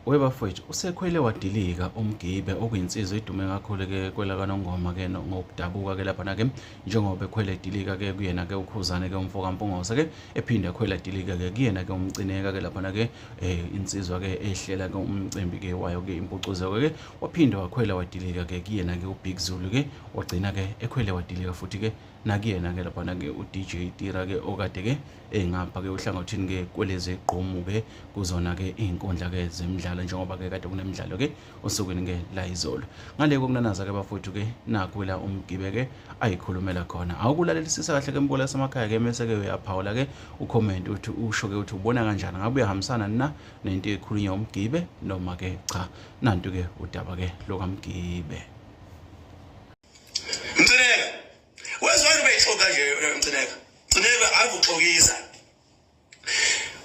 Webafowethu usekhwele wadilika umgibe okuyinsizwa idume kakhulu ke kwela kaNongoma ke ngokudabuka ke lapha ke njengoba ekhwele dilika ke kuyena ke uKhuzane ke umfoka Mpungose ke ephinde ekhwela dilika ke kuyena ke umcineka ke lapha ke insizwa ke ehlela ke umcimbi ke wayo ke impucuzo ke waphinde wakhwela wadilika ke kuyena ke uBig Zulu ke wagcina ke ekhwele wadilika futhi ke nakuyena ke lapha ke uDJ Tira ke okade ke engapha ke uhlangothini ke kweleze igqomu ke kuzona ke izinkundla ke zemidlalo njengoba ke kade kunemidlalo ke osukwini ke la izolo ngale kokunanaza ke bafowethu ke nakwela umgibe ke ayikhulumela khona awukulalelisisa kahle ke mbola semakhaya ke mase ke uyaphawula ke ucomment uthi usho ke uthi ubona kanjani ngabe uyahambisana na nento ekhulunywa umgibe noma ke cha nantu ke udaba ke lokamgibe Mtseneka wezwana bayixoka nje Mtseneka Mtseneka akuxokisa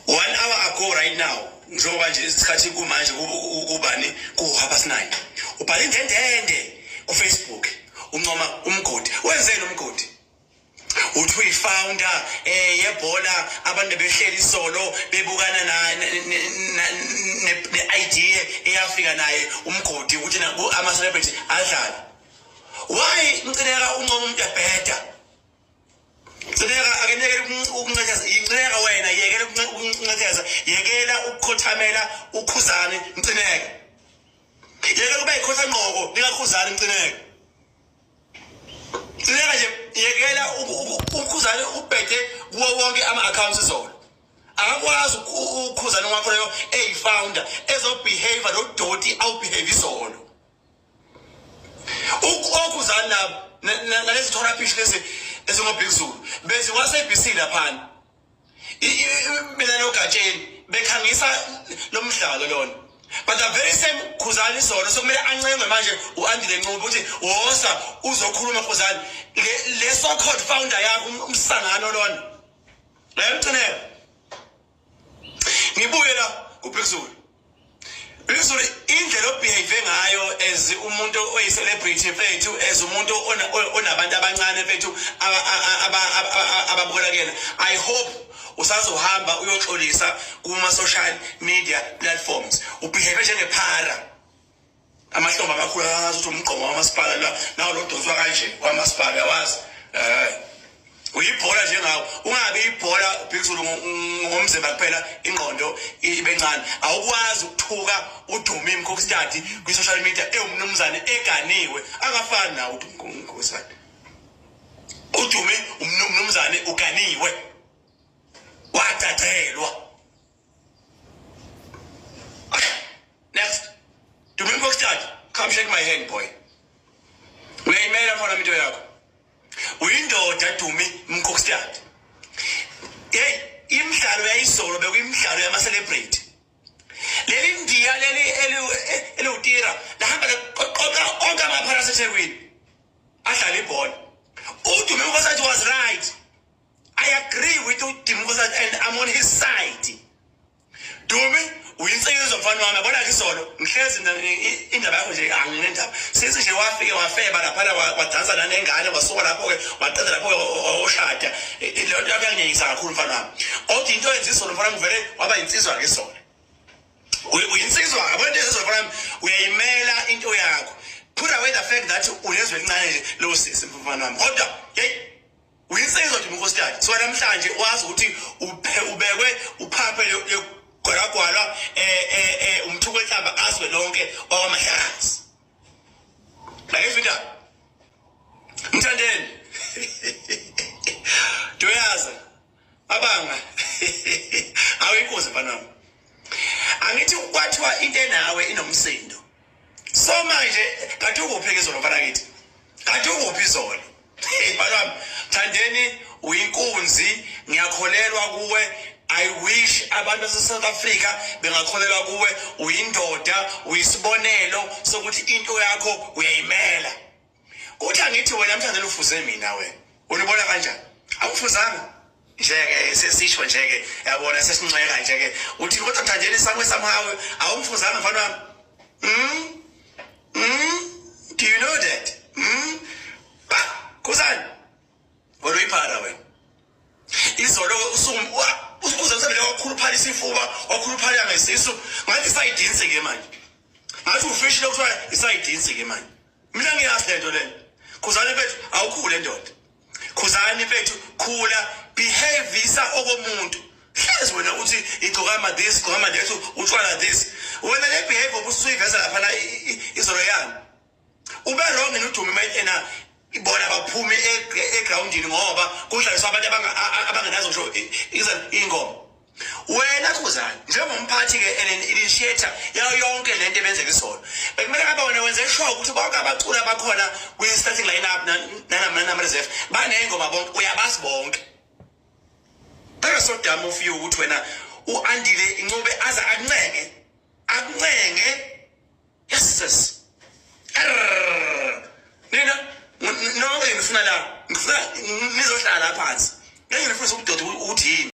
1 hour ago right now njengoba nje isikhathi kumanje kubani ku9 ubhala indendende ku Facebook uncoma umgodi wenzeni umgodi uthi uyifounder yebhola abantu behleli isolo bebukana ne idea eyafika naye umgodi ukuthi ama celebrity adlala why Mtseneka uncoma umuntu ebheda Mtseneka akeneke ukuncedisa inceka wena yekela ukuncedisa yekela ukukhothamela uKhuzane Mtseneka yekela kuba ikhotha ngqoko likaKhuzane Mtseneka Mtseneka nje yekela uKhuzane ubhede kuwo wonke ama accounts izolo akakwazi uKhuzane wakho leyo eyifounder ezobehave nodoti awubehave izolo uKhuzane nalezi therapist lezi ezingoBig Zulu bese waseBC lapha mina noGatsheni bekhangisa lomhlalo lona but the very same Khuzane izolo sokumele ancengwe manje uAndile Nqumbi uthi wosa uzokhuluma Khuzane le so called founder yakho umsangano lona Mtseneka ngibuye la kuBig Zulu Big Zulu indlela obehave ngayo as umuntu oyicelebrity mfethu as umuntu onabantu abancane mfethu ababukela kuyena I hope usazohamba uyoxolisa kuma social media platforms ubehave njengephara amahlombe amakhulu akazi ukuthi umgqomo wamasipala la nawo lodonswa kanje wamasipala yawazi uyibhola njengawo ungabe ibhola Big Zulu ngomzimba kuphela ingqondo ibencane awukwazi ukuthuka udume imkhokstadi ku social media umnumzane eganiwe akafani nawe uthi umkhosana udume umnumzane uganiwe watathelwa next dume imkhokstadi come shake my hand boy uyayimela mfana mito yakho uyindoda Dumi Mkhokstadi hey imidlalo yayizolo bekuyimidlalo yama celebrity leli ndiya leli utira lahamba qoqa onke amaphara seThekwini adlala ibhola uDumi Mkhokstadi was right I agree with uDumi Mkhokstadi and I'm on his side Dumi uyinsizwa mfana wami yabona ke izolo ngihlezi indaba yakho nje anginendaba sithi nje wafike wafeba lapha wadansa nanengane wasuka lapho ke waqeda lapho oshada le nto yakangiyisa kakhulu mfana wami othi into yenza izolo mfana ngivele waba insizwa ke izolo uyinsizwa abantu ezizolo mfana uyayimela into yakho put away the fact that ulezwe lincane nje lo sisi mfana wami kodwa hey uyinsizwa nje Mkhokstadi so namhlanje wazi ukuthi ubekwe uphaphe gwalagwala umthuko ehlamba azwe lonke okwamahlazi bayifika Mthandeni doyaza abanga awuyinkosi mfana angithi kwathiwa into enawe inomsindo so manje kathi ukuphi izolo mfana kithi kathi ukuphi izolo mfana Mthandeni uyinkunzi ngiyakholelwa kuwe I wish abantu base-South Africa bengakholelwa kuwe uyindoda uyisibonelo sokuthi into yakho uyayimela kuthi angithi wena Mthandeni ufuze mina wena unibona kanjani awufuzanga njeke sesisho njeke yabona sesinceka njeke uthi kodwa Mthandeni samwe somehow awumfuzanga mfana wami do you know that Khuzane ngoba uyiphara wena izolo usuku usuze uvele wakhuluphala isifuba wakhuluphala ngesisu ngathi sayidinsi ke manje ngathi ufishile kuthiwa isayidinsi ke manje mina ngiyazi lento lena Khuzani mfethu awukhule ndoda Khuzani mfethu khula behavior okomuntu hlezi wena uthi igcokama this gcokama that utshwala this wena le behavior ubusuyiveza lapha la izolo yami ube wrong uDumi mayena ibona baphumi egroundini ngoba kudlaliswa abantu abangenazo ngisho ingoma wena Khuzani njengomphathi ke initiator yayo yonke lento ebenzeka isona bekumele ngabe wena wenze sure ukuthi bonke abaculi abakhona kwi starting line up nama reserve banengoma bonke uyabazi bonke bese so damn of you ukuthi wena uandile incube aza akuncenge yes nina no ngifuna la ngifuna nizohlala phansi ngeke ngifuna ukudoda ukuthi